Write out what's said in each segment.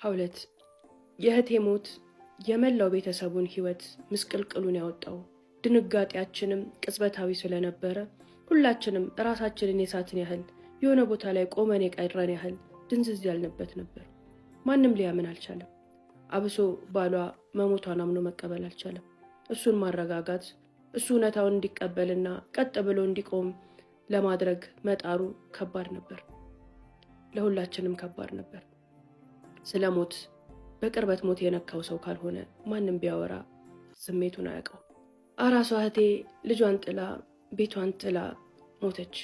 ሐውለት የእህቴ ሞት የመላው ቤተሰቡን ህይወት ምስቅልቅሉን ያወጣው። ድንጋጤያችንም ቅጽበታዊ ስለነበረ ሁላችንም ራሳችንን የሳትን ያህል የሆነ ቦታ ላይ ቆመን የቀረን ያህል ድንዝዝ ያልንበት ነበር። ማንም ሊያምን አልቻለም። አብሶ ባሏ መሞቷን አምኖ መቀበል አልቻለም። እሱን ማረጋጋት፣ እሱ እውነታውን እንዲቀበልና ቀጥ ብሎ እንዲቆም ለማድረግ መጣሩ ከባድ ነበር። ለሁላችንም ከባድ ነበር። ስለ ሞት በቅርበት ሞት የነካው ሰው ካልሆነ ማንም ቢያወራ ስሜቱን አያውቀው። አራሷ እህቴ ልጇን ጥላ ቤቷን ጥላ ሞተች።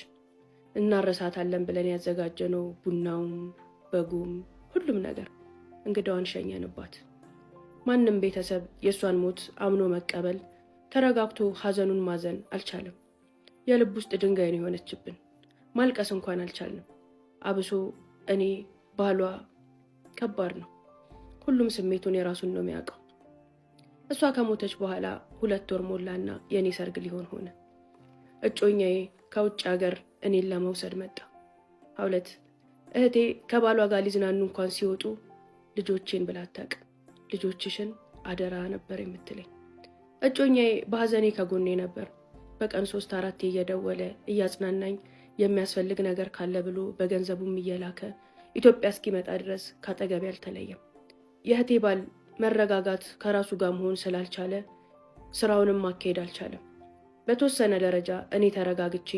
እናረሳታለን ብለን ያዘጋጀነው ቡናውም በጉም ሁሉም ነገር እንግዳዋን ሸኘንባት። ማንም ቤተሰብ የእሷን ሞት አምኖ መቀበል ተረጋግቶ ሐዘኑን ማዘን አልቻለም። የልብ ውስጥ ድንጋይ ነው የሆነችብን። ማልቀስ እንኳን አልቻልንም። አብሶ እኔ ባሏ ከባድ ነው። ሁሉም ስሜቱን የራሱን ነው የሚያውቀው። እሷ ከሞተች በኋላ 2 ወር ሞላና የኔ ሰርግ ሊሆን ሆነ። እጮኛዬ ከውጭ ሀገር እኔን ለመውሰድ መጣ። ሐውለት እህቴ ከባሏ ጋር ሊዝናኑ እንኳን ሲወጡ ልጆቼን ብላ አታውቅም። ልጆችሽን አደራ ነበር የምትለኝ። እጮኛዬ በሐዘኔ ከጎኔ ነበር። በቀን 3-4 እየደወለ እያጽናናኝ የሚያስፈልግ ነገር ካለ ብሎ በገንዘቡም እየላከ ኢትዮጵያ እስኪመጣ ድረስ ካጠገቤ አልተለየም። የእህቴ ባል መረጋጋት ከራሱ ጋር መሆን ስላልቻለ ስራውንም ማካሄድ አልቻለም። በተወሰነ ደረጃ እኔ ተረጋግቼ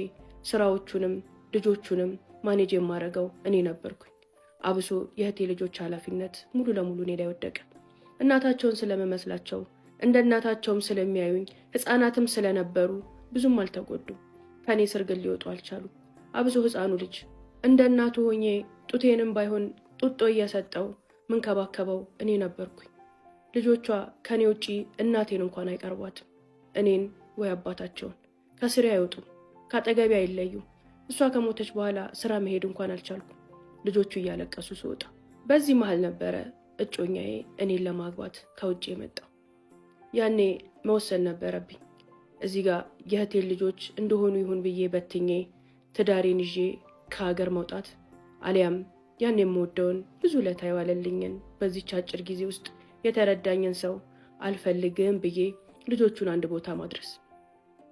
ስራዎቹንም ልጆቹንም ማኔጅ የማረገው እኔ ነበርኩኝ። አብሶ የእህቴ ልጆች ኃላፊነት ሙሉ ለሙሉ እኔ ላይ ወደቀ። እናታቸውን ስለመመስላቸው እንደ እናታቸውም ስለሚያዩኝ ህፃናትም ስለነበሩ ብዙም አልተጎዱም። ከኔ ስር ግን ሊወጡ አልቻሉም። አብሶ ህፃኑ ልጅ እንደ እናቱ ሆኜ ጡቴንም ባይሆን ጡጦ እየሰጠው ምንከባከበው እኔ ነበርኩኝ። ልጆቿ ከኔ ውጪ እናቴን እንኳን አይቀርቧትም። እኔን ወይ አባታቸውን ከስሬ አይወጡም፣ ከአጠገቤ አይለዩም። እሷ ከሞተች በኋላ ስራ መሄድ እንኳን አልቻልኩም፣ ልጆቹ እያለቀሱ ስወጣ። በዚህ መሃል ነበረ እጮኛዬ እኔን ለማግባት ከውጭ የመጣው። ያኔ መወሰን ነበረብኝ። እዚህ ጋር የእህቴን ልጆች እንደሆኑ ይሁን ብዬ በትኜ ትዳሬን ይዤ ከሀገር መውጣት፣ አሊያም ያን የምወደውን ብዙ ለታ የዋለልኝን በዚች አጭር ጊዜ ውስጥ የተረዳኝን ሰው አልፈልግም ብዬ ልጆቹን አንድ ቦታ ማድረስ።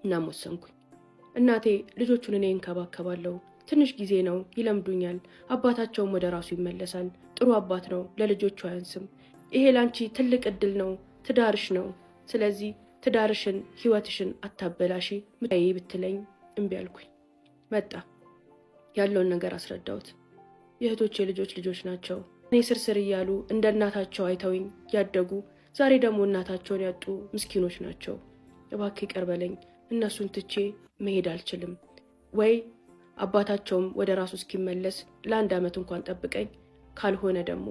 እናም ወሰንኩኝ። እናቴ ልጆቹን እኔ እንከባከባለሁ፣ ትንሽ ጊዜ ነው ይለምዱኛል፣ አባታቸውም ወደ ራሱ ይመለሳል፣ ጥሩ አባት ነው፣ ለልጆቹ አያንስም፣ ይሄ ላንቺ ትልቅ እድል ነው፣ ትዳርሽ ነው፣ ስለዚህ ትዳርሽን ህይወትሽን አታበላሺ ምታይ ብትለኝ እምቢ አልኩኝ። መጣ። ያለውን ነገር አስረዳሁት። የእህቶቼ ልጆች ናቸው። እኔ ስርስር እያሉ እንደ እናታቸው አይተውኝ ያደጉ፣ ዛሬ ደግሞ እናታቸውን ያጡ ምስኪኖች ናቸው። እባክህ ይቅር በለኝ፣ እነሱን ትቼ መሄድ አልችልም። ወይ አባታቸውም ወደ ራሱ እስኪመለስ ለ1 ዓመት እንኳን ጠብቀኝ፣ ካልሆነ ደግሞ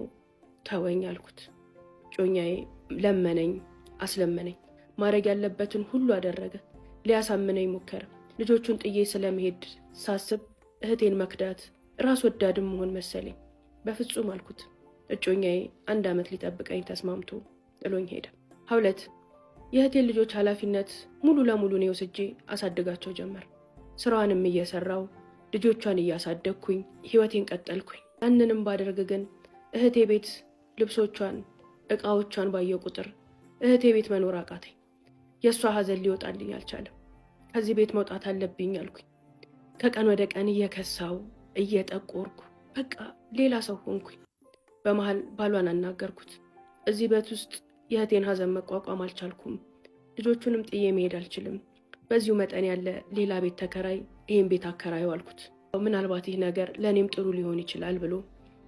ተወኝ አልኩት። ጮኛዬ ለመነኝ፣ አስለመነኝ። ማድረግ ያለበትን ሁሉ አደረገ። ሊያሳምነኝ ሞከረ። ልጆቹን ጥዬ ስለመሄድ ሳስብ እህቴን መክዳት ራስ ወዳድም መሆን መሰለኝ። በፍጹም አልኩት። እጮኛዬ 1 ዓመት ሊጠብቀኝ ተስማምቶ ጥሎኝ ሄደ። ሐውለት የእህቴን ልጆች ኃላፊነት ሙሉ ለሙሉ እኔ ወስጄ አሳድጋቸው ጀመር። ስራዋንም እየሰራው ልጆቿን እያሳደግኩኝ ህይወቴን ቀጠልኩኝ። ያንንም ባደርግ ግን እህቴ ቤት ልብሶቿን እቃዎቿን ባየው ቁጥር እህቴ ቤት መኖር አቃተኝ። የእሷ ሐዘን ሊወጣልኝ አልቻለም። ከዚህ ቤት መውጣት አለብኝ አልኩኝ። ከቀን ወደ ቀን እየከሳው እየጠቆርኩ በቃ ሌላ ሰው ሆንኩኝ። በመሃል ባሏን አናገርኩት። እዚህ ቤት ውስጥ የእህቴን ሐዘን መቋቋም አልቻልኩም፣ ልጆቹንም ጥዬ መሄድ አልችልም። በዚሁ መጠን ያለ ሌላ ቤት ተከራይ፣ ይህን ቤት አከራዩ አልኩት። ምናልባት ይህ ነገር ለእኔም ጥሩ ሊሆን ይችላል ብሎ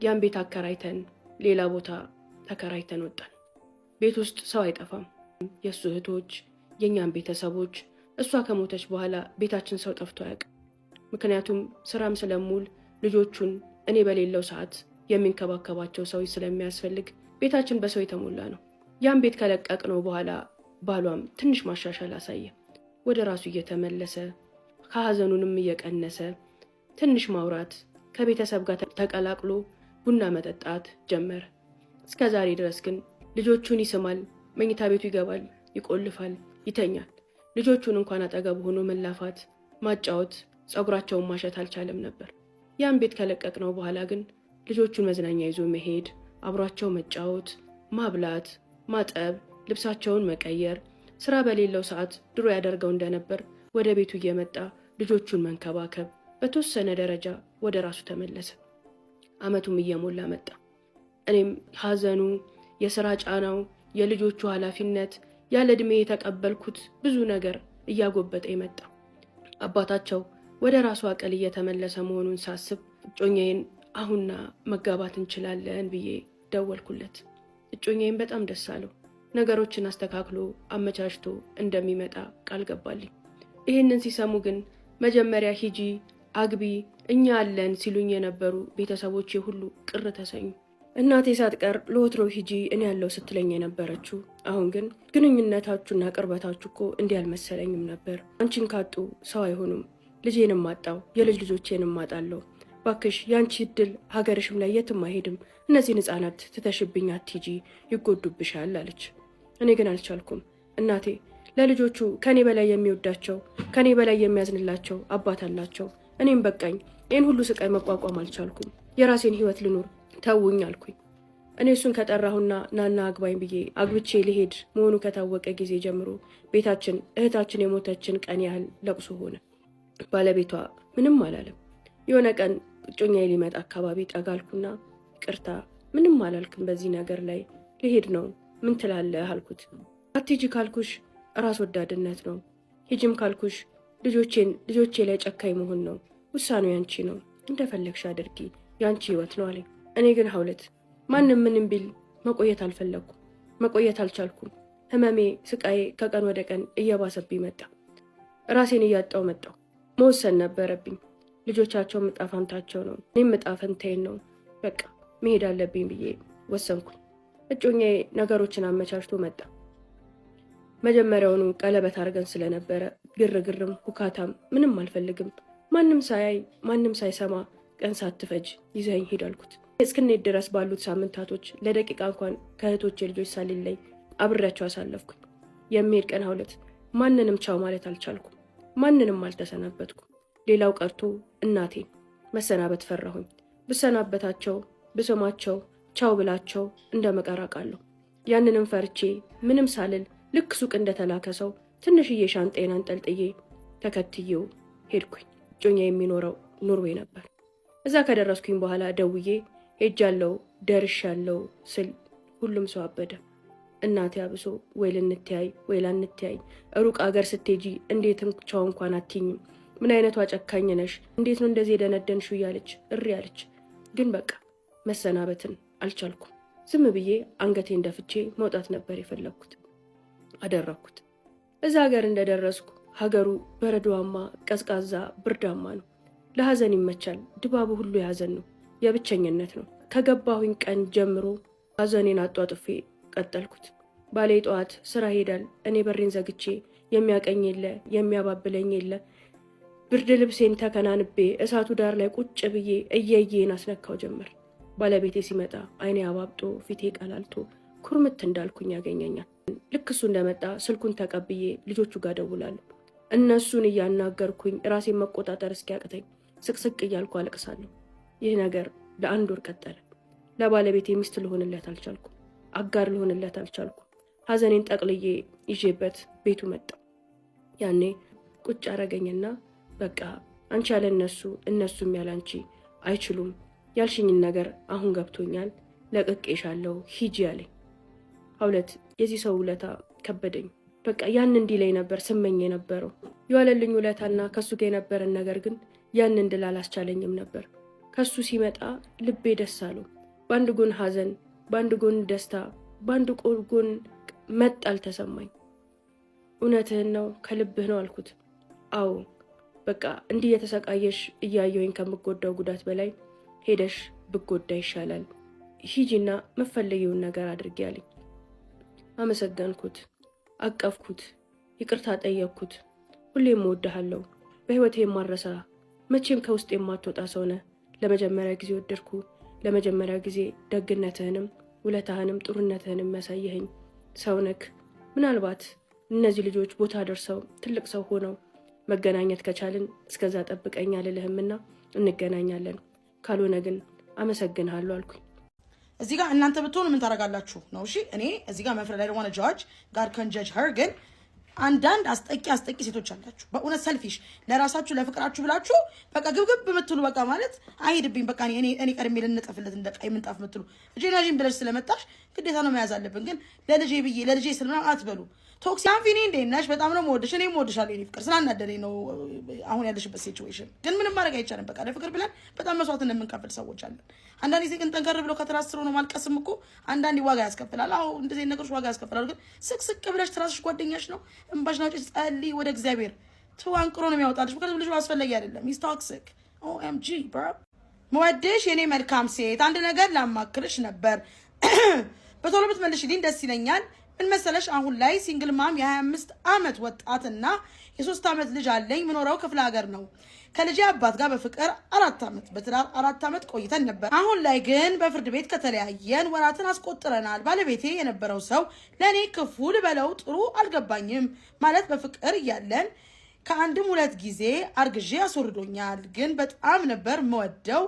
ያን ቤት አከራይተን ሌላ ቦታ ተከራይተን ወጣን። ቤት ውስጥ ሰው አይጠፋም። የእሱ እህቶች፣ የእኛም ቤተሰቦች። እሷ ከሞተች በኋላ ቤታችን ሰው ጠፍቶ አያውቅም። ምክንያቱም ስራም ስለሙል ልጆቹን እኔ በሌለው ሰዓት የሚንከባከባቸው ሰው ስለሚያስፈልግ ቤታችን በሰው የተሞላ ነው። ያን ቤት ከለቀቅነው በኋላ ባሏም ትንሽ ማሻሻል አሳየ። ወደ ራሱ እየተመለሰ ከሐዘኑንም እየቀነሰ ትንሽ ማውራት፣ ከቤተሰብ ጋር ተቀላቅሎ ቡና መጠጣት ጀመረ። እስከ ዛሬ ድረስ ግን ልጆቹን ይስማል፣ መኝታ ቤቱ ይገባል፣ ይቆልፋል፣ ይተኛል። ልጆቹን እንኳን አጠገብ ሆኖ መላፋት፣ ማጫወት፣ ጸጉራቸውን ማሸት አልቻለም ነበር። ያን ቤት ከለቀቅነው በኋላ ግን ልጆቹን መዝናኛ ይዞ መሄድ፣ አብሯቸው መጫወት፣ ማብላት፣ ማጠብ፣ ልብሳቸውን መቀየር፣ ስራ በሌለው ሰዓት ድሮ ያደርገው እንደነበር ወደ ቤቱ እየመጣ ልጆቹን መንከባከብ በተወሰነ ደረጃ ወደ ራሱ ተመለሰ። አመቱም እየሞላ መጣ። እኔም ሐዘኑ፣ የስራ ጫናው፣ የልጆቹ ኃላፊነት፣ ያለ ዕድሜ የተቀበልኩት ብዙ ነገር እያጎበጠ መጣ። አባታቸው ወደ ራሱ አቀል እየተመለሰ መሆኑን ሳስብ እጮኛዬን አሁንና መጋባት እንችላለን ብዬ ደወልኩለት። እጮኛዬን በጣም ደስ አለው። ነገሮችን አስተካክሎ አመቻችቶ እንደሚመጣ ቃል ገባልኝ። ይህንን ሲሰሙ ግን መጀመሪያ ሂጂ አግቢ እኛ አለን ሲሉኝ የነበሩ ቤተሰቦቼ ሁሉ ቅር ተሰኙ። እናቴ ሳትቀር ለወትሮ ሂጂ እኔ ያለው ስትለኝ የነበረችው አሁን ግን ግንኙነታችሁና ቅርበታችሁ እኮ እንዲህ አልመሰለኝም ነበር። አንቺን ካጡ ሰው አይሆኑም። ልጄንም አጣው፣ የልጅ ልጆቼንም አጣለሁ። ባክሽ ያንቺ እድል ሀገርሽም ላይ የትም አይሄድም። እነዚህን ህፃናት ትተሽብኝ አትሂጂ፣ ይጎዱብሻል አለች። እኔ ግን አልቻልኩም። እናቴ ለልጆቹ ከኔ በላይ የሚወዳቸው ከኔ በላይ የሚያዝንላቸው አባት አላቸው። እኔም በቃኝ። ይህን ሁሉ ስቃይ መቋቋም አልቻልኩም። የራሴን ህይወት ልኑር ተውኝ አልኩኝ። እኔ እሱን ከጠራሁና ናና አግባኝ ብዬ አግብቼ ልሄድ መሆኑ ከታወቀ ጊዜ ጀምሮ ቤታችን እህታችን የሞተችን ቀን ያህል ለቅሶ ሆነ። ባለቤቷ ምንም አላለም። የሆነ ቀን እጮኛዬ ሊመጣ አካባቢ ጠጋልኩና ቅርታ ምንም አላልክም በዚህ ነገር ላይ ልሄድ ነው ምን ትላለህ አልኩት። አትሂጂ ካልኩሽ ራስ ወዳድነት ነው፣ ሂጂም ካልኩሽ ልጆቼ ላይ ጨካኝ መሆን ነው። ውሳኔው ያንቺ ነው፣ እንደፈለግሽ አድርጊ፣ ያንቺ ህይወት ነው አለኝ። እኔ ግን ሐውለት ማንም ምንም ቢል መቆየት አልቻልኩም። ህመሜ፣ ስቃዬ ከቀን ወደ ቀን እየባሰብኝ መጣ። ራሴን እያጣው መጣው። መወሰን ነበረብኝ። ልጆቻቸው ዕጣ ፈንታቸው ነው፣ እኔም ዕጣ ፈንታዬን ነው። በቃ መሄድ አለብኝ ብዬ ወሰንኩኝ። እጮኛዬ ነገሮችን አመቻችቶ መጣ። መጀመሪያውኑ ቀለበት አድርገን ስለነበረ ግርግርም ሁካታም ምንም አልፈልግም። ማንም ሳያይ ማንም ሳይሰማ ቀን ሳትፈጅ ይዘኝ ሂድ አልኩት። እስክንሄድ ድረስ ባሉት ሳምንታቶች ለደቂቃ እንኳን ከእህቶቼ ልጆች ሳልለይ አብሬያቸው አሳለፍኩኝ። የሚሄድ ቀን ሐውለት ማንንም ቻው ማለት አልቻልኩም። ማንንም አልተሰናበትኩም። ሌላው ቀርቶ እናቴን መሰናበት ፈራሁኝ። ብሰናበታቸው ብስማቸው ቻው ብላቸው እንደመቀር አውቃለሁ። ያንንም ፈርቼ ምንም ሳልል ልክ ሱቅ እንደተላከ ሰው ትንሽዬ ሻንጤን አንጠልጥዬ ተከትዬው ሄድኩኝ። እጮኛ የሚኖረው ኖርዌይ ነበር። እዛ ከደረስኩኝ በኋላ ደውዬ ሄጃለሁ ደርሻለሁ ስል ሁሉም ሰው አበደ። እናቴ አብሶ ወይ ልንተያይ ወይ ላንተያይ፣ ሩቅ አገር ስትሄጂ እንዴት ቻው እንኳን አትይኝም? ምን አይነቷ ጨካኝ ነሽ? እንዴት ነው እንደዚህ የደነደንሹ? እያለች እሪ አለች። ግን በቃ መሰናበትን አልቻልኩም። ዝም ብዬ አንገቴን ደፍቼ መውጣት ነበር የፈለግኩት። አደረኩት። እዛ ሀገር እንደደረስኩ ሀገሩ በረዶዋማ፣ ቀዝቃዛ፣ ብርዳማ ነው። ለሐዘን ይመቻል። ድባቡ ሁሉ የሐዘን ነው፣ የብቸኝነት ነው። ከገባሁኝ ቀን ጀምሮ ሐዘኔን አጧጥፌ ቀጠልኩት። ባሌ ጠዋት ስራ ሄዳል። እኔ በሬን ዘግቼ የሚያቀኝ የለ የሚያባብለኝ የለ። ብርድ ልብሴን ተከናንቤ እሳቱ ዳር ላይ ቁጭ ብዬ እየዬን አስነካው ጀመር። ባለቤቴ ሲመጣ አይኔ አባብጦ ፊቴ ቀላልቶ ኩርምት እንዳልኩኝ ያገኘኛል። ልክ እሱ እንደመጣ ስልኩን ተቀብዬ ልጆቹ ጋር ደውላለሁ። እነሱን እያናገርኩኝ ራሴን መቆጣጠር እስኪያቅተኝ ስቅስቅ እያልኩ አለቅሳለሁ። ይህ ነገር ለአንድ ወር ቀጠለ። ለባለቤቴ ሚስት ልሆንለት አልቻልኩም። አጋር ልሆንለት አልቻልኩም። ሐዘኔን ጠቅልዬ ይዤበት ቤቱ መጣሁ። ያኔ ቁጭ አረገኝና በቃ አንቺ ያለ እነሱም ያለ አንቺ አይችሉም ያልሽኝን ነገር አሁን ገብቶኛል፣ ለቅቄሻለሁ ሂጂ አለኝ። ሐውለት የዚህ ሰው ውለታ ከበደኝ። በቃ ያን እንዲለኝ ነበር ስመኝ የነበረው። የዋለልኝ ውለታና ከሱ ጋር የነበረን ነገር ግን ያን እንድል አላስቻለኝም ነበር። ከሱ ሲመጣ ልቤ ደስ አለው። በአንድ ጎን ሐዘን፣ በአንድ ጎን ደስታ፣ በአንድ ጎን መጣል ተሰማኝ። እውነትህን ነው ከልብህ ነው አልኩት። አዎ በቃ እንዲህ የተሰቃየሽ እያየሁኝ ከምጎዳው ጉዳት በላይ ሄደሽ ብጎዳ ይሻላል። ሂጂና መፈለጊውን ነገር አድርጊ አለኝ። አመሰገንኩት፣ አቀፍኩት፣ ይቅርታ ጠየቅኩት። ሁሌም እወድሃለሁ፣ በህይወቴ የማረሳ መቼም ከውስጥ የማትወጣ ሰው ነህ። ለመጀመሪያ ጊዜ ወደድኩ፣ ለመጀመሪያ ጊዜ ደግነትህንም ውለታህንም ጥሩነትህንም ያሳየኸኝ ሰው ነክ። ምናልባት እነዚህ ልጆች ቦታ ደርሰው ትልቅ ሰው ሆነው መገናኘት ከቻልን እስከዛ ጠብቀኝ አልልህምና እንገናኛለን። ካልሆነ ግን አመሰግንሃለሁ አልኩኝ። እዚህ ጋር እናንተ ብትሆኑ ምን ታደርጋላችሁ ነው? እሺ እኔ እዚህ ጋር መፍረድ ላይ ደዋነ ጃጅ ጋር ከንጀጅ ሄር ግን አንዳንድ አስጠቂ ሴቶች አላችሁ በእውነት ሰልፊሽ ለራሳችሁ ለፍቅራችሁ ብላችሁ በቃ ግብግብ የምትሉ በቃ ማለት አይሄድብኝ በቃ እኔ ቀድሜ ልንጠፍለት እንደ ቀይ ምንጣፍ የምትሉ ልጄናጂን ብለሽ ስለመጣሽ ግዴታ ነው መያዝ አለብን። ግን ለልጄ ብዬ ለልጄ ስለምን አትበሉ። ቶክሲ አንፊኒ እንዴት ነሽ? በጣም ነው የምወድሽ። እኔም እወድሻለሁ የኔ ፍቅር። ስላናደደኝ ነው አሁን ያለሽበት ሲቹዌሽን። ግን ምንም ማድረግ አይቻልም። በቃ ለፍቅር ብለን በጣም መስዋዕት እንደምንከፍል ሰዎች አለን። አንዳንዴ ግን ጠንከር ብሎ ከተራስሮ ነው ማልቀስም እኮ አንዳንዴ ዋጋ ያስከፍላል። አዎ እንደዚህ ነገሮች ዋጋ ያስከፍላሉ። ግን ስቅስቅ ብለሽ ትራስሽ ጓደኛሽ ነው እንባሽ ነው ጸልይ ወደ እግዚአብሔር ተዋንቅሮ ነው የሚያወጣልሽ። ምክንያቱም ልጅ አስፈላጊ አይደለም። ሂስ ቶክሲክ ኦኤምጂ ብሮ። መወደሽ የኔ መልካም ሴት አንድ ነገር ላማክርሽ ነበር። በቶሎ ብትመልሽልኝ ደስ ይለኛል። ምን መሰለሽ አሁን ላይ ሲንግል ማም የ25 ዓመት ወጣትና የ3 ዓመት ልጅ አለኝ። ምኖረው ክፍለ ሀገር ነው። ከልጅ አባት ጋር በፍቅር 4 ዓመት በትዳር 4 ዓመት ቆይተን ነበር። አሁን ላይ ግን በፍርድ ቤት ከተለያየን ወራትን አስቆጥረናል። ባለቤቴ የነበረው ሰው ለኔ ክፉ ልበለው ጥሩ አልገባኝም። ማለት በፍቅር እያለን ከአንድም 2 ጊዜ አርግዤ አስወርዶኛል። ግን በጣም ነበር መወደው።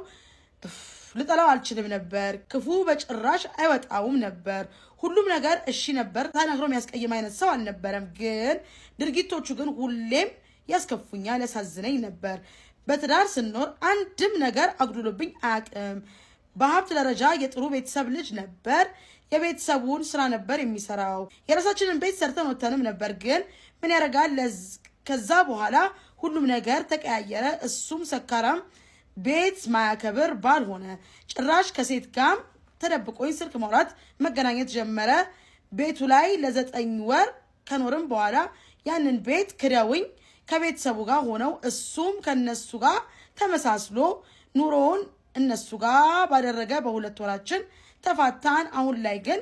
ልጠላው አልችልም ነበር። ክፉ በጭራሽ አይወጣውም ነበር። ሁሉም ነገር እሺ ነበር። ተናግሮ የሚያስቀይም አይነት ሰው አልነበረም። ግን ድርጊቶቹ ግን ሁሌም ያስከፉኛል፣ ያሳዝነኝ ነበር። በትዳር ስኖር አንድም ነገር አጉድሎብኝ አያውቅም። በሀብት ደረጃ የጥሩ ቤተሰብ ልጅ ነበር። የቤተሰቡን ስራ ነበር የሚሰራው። የራሳችንን ቤት ሰርተን ወተንም ነበር። ግን ምን ያደርጋል ከዛ በኋላ ሁሉም ነገር ተቀያየረ። እሱም ሰካራም ቤት ማያከብር ባል ሆነ። ጭራሽ ከሴት ጋር ተደብቆኝ ስልክ ማውራት መገናኘት ጀመረ። ቤቱ ላይ ለ9 ወር ከኖርም በኋላ ያንን ቤት ክደውኝ ከቤተሰቡ ጋር ሆነው እሱም ከነሱ ጋር ተመሳስሎ ኑሮውን እነሱ ጋር ባደረገ በ2 ወራችን ተፋታን። አሁን ላይ ግን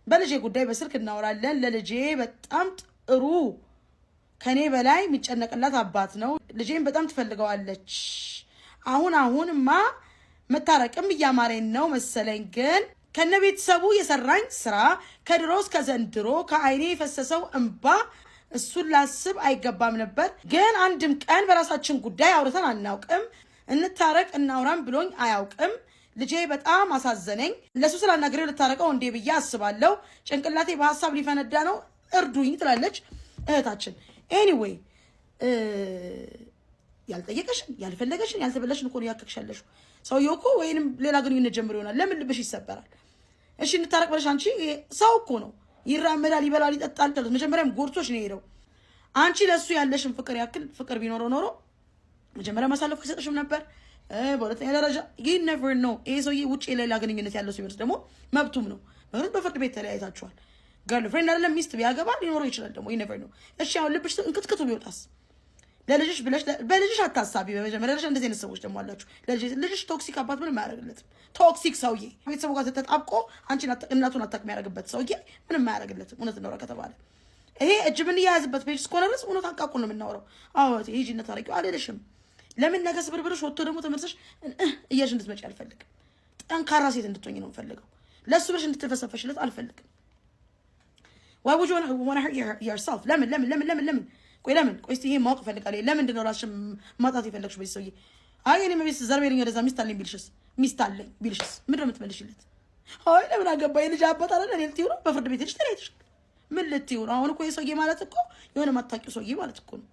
በልጄ ጉዳይ በስልክ እናወራለን። ለልጄ በጣም ጥሩ ከኔ በላይ የሚጨነቅላት አባት ነው። ልጄን በጣም ትፈልገዋለች። አሁንማ መታረቅም እያማረኝ ነው መሰለኝ። ግን ከነ ቤተሰቡ የሰራኝ ስራ ከድሮ እስከ ዘንድሮ ከአይኔ የፈሰሰው እንባ እሱን ላስብ አይገባም ነበር። ግን አንድም ቀን በራሳችን ጉዳይ አውርተን አናውቅም። እንታረቅ እናውራም ብሎኝ አያውቅም። ልጄ በጣም አሳዘነኝ። ለሱ ስላናገሬው ልታረቀው እንዴ ብዬ አስባለሁ። ጭንቅላቴ በሀሳብ ሊፈነዳ ነው፣ እርዱኝ ትላለች እህታችን። ኤኒዌይ ያልጠየቀሽን ያልፈለገሽን ያልተበለሽን እኮ ነው ያከክሻለሽ። ሰውየው እኮ ወይንም ሌላ ግንኙነት ጀምሮ ይሆናል። ለምን ልብሽ ይሰበራል? እሺ እንታረቅ ብለሽ አንቺ ሰው እኮ ነው ይራመዳል፣ ይበላል፣ ይጠጣል። መጀመሪያም ጎርቶሽ ነው የሄደው። አንቺ ለሱ ያለሽን ፍቅር ያክል ፍቅር ቢኖረው ኖሮ መጀመሪያ ማሳለፍ ይሰጥሽም ነበር። በሁለተኛ ደረጃ ይህ never know ይሄ ሰውዬ ውጪ ሌላ ግንኙነት ያለው ሲሆን ደግሞ መብቱም ነው። ማለት በፍርድ ቤት ተለያይታችኋል። ገርልፍሬንድ አይደለም ሚስት ቢያገባ ሊኖረው ይችላል። ደግሞ ይህ never know። እሺ አሁን ልብሽ እንክትክቱ ቢወጣስ? ለልጅሽ ብለሽ በልጅሽ አታሳቢ። በመጀመሪያ ደረጃ እንደዚህ አይነት ሰዎች ደግሞ አላችሁ። ልጅሽ ቶክሲክ አባት ምንም አያደርግለትም። ቶክሲክ ሰውዬ ቤተሰቡ ጋር ተጣብቆ አንቺን እናቱን አታክ የሚያደርግበት ሰውዬ ምንም አያደርግለትም። እውነት ነው ከተባለ ይሄ እጅ ምን እያያዝበት ቤት እስከሆነ ድረስ እውነት አቃቁን ነው የምናወራው። አዎ ሂጂነት አረቂው አልልሽም። ለምን ነገ ስብርብርሽ ወጥቶ ደግሞ ተመልሰሽ እያልሽ እንድትመጪ አልፈልግም። ጠንካራ ሴት እንድትሆኝ ነው የምፈልገው። ለሱ ብለሽ እንድትፈሰፈሽለት አልፈልግም። why would you want to hurt yourself? ለምን ቆይ እስቲ ይሄ ማወቅ እፈልጋለሁ። ለምንድን ነው ራስሽን ማጣት የፈለግሽው በዚህ ሰውዬ? አይ እኔ መቤት ዘርቤልኝ ወደዛ ሚስት አለኝ ቢልሽስ ምንድን ነው የምትመልሽለት? አይ ለምን አገባኝ ልጅ አባት አለ እኔ ልትይው ነው? በፍርድ ቤት ልጅ ተለያይተሽ ምን ልትይው ነው? አሁን እኮ የሰውዬ ማለት እኮ የሆነ ማታውቂው ሰውዬ ማለት እኮ ነው።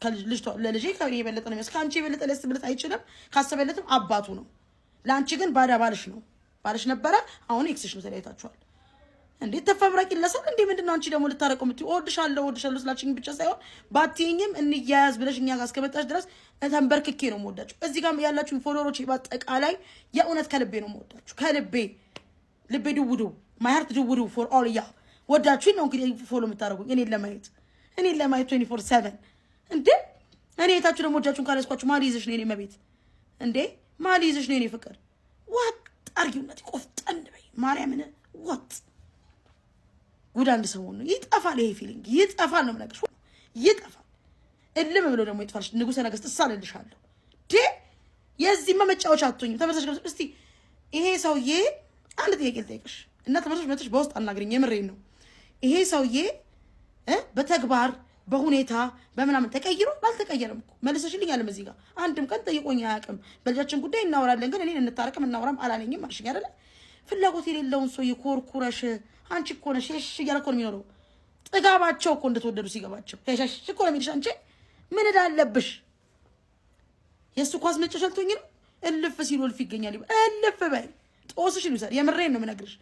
ከልጅቷ ለልጄ ከኔ የበለጠ ነው የሚያስ ከአንቺ የበለጠ ሊያስብለት አይችልም። ካሰበለትም አባቱ ነው። ለአንቺ ግን ባዳ ባልሽ ነበረ። አሁን ኤክስሽ ነው፣ ተለያይታችኋል። እንዴት ተፈብራቂ ለሰል እንዴ? ምንድነው አንቺ ደግሞ ልታረቀው የምትይው? እወድሻለሁ ስላችኝ ብቻ ሳይሆን ባትይኝም እንያያዝ ብለሽ እኛ ጋር እስከመጣሽ ድረስ ተንበርክኬ ነው የምወዳችሁ። እዚህ ጋር ያላችሁ ፎሎወሮች በአጠቃላይ የእውነት ከልቤ ነው የምወዳችሁ። ከልቤ ድውዱ ማይ ሃርት ድውዱ ፎር ኦል ያ ወዳችሁኝ ነው እንግዲህ ፎሎ የምታደርጉኝ እኔን ለማየት 24/7 እንዴ። እኔ የታችሁ ደግሞ ወዳችሁን ካላስኳችሁ ማሊ ይዘሽ ነው የኔ መቤት እንዴ፣ ማሊ ይዘሽ ነው የኔ ፍቅር። ዋት አርጊውነት ቆፍጠን በይ ማርያምን ዋት ጉድ አንድ ሰሞን ነው ይጠፋል። ይሄ ፊሊንግ ይጠፋል ነው የምነግርሽ፣ ይጠፋል። እልም ብሎ ደግሞ ይጥፋልሽ። ንጉሰ ነገስት እሳልልሻለሁ ዴ የዚህ መመጫዎች አትሆኝም። ተመልሰሽ ገብተሽ እስቲ ይሄ ሰውዬ አንድ ጥያቄ ልጠይቅሽ እና ተመልሰሽ መጥተሽ በውስጥ አናግሪኝ። የምሬን ነው። ይሄ ሰውዬ በተግባር በሁኔታ በምናምን ተቀይሮ አልተቀየረም እኮ መልሰሽልኝ አለም። እዚህ ጋር አንድም ቀን ጠይቆኝ አያውቅም። በልጃችን ጉዳይ እናወራለን ግን እኔን እንታረቅም እናወራም አላለኝም አልሽኝ አይደለ? ፍላጎት የሌለውን ሰው የኮርኩረሽ አንቺ እኮ ነሽ እሺ እያለ እኮ ነው የሚኖረው። ጥጋባቸው እኮ እንደተወደዱ ሲገባቸው እሺ እኮ ነው የሚልሽ። አንቺ ምን እዳለብሽ? የእሱ ኳስ መጨሸልቶኝ ነው። እልፍ ሲሉ እልፍ ይገኛል። እልፍ በይ ጦስሽን ይውሰድ። የምሬን ነው የምነግርሽ።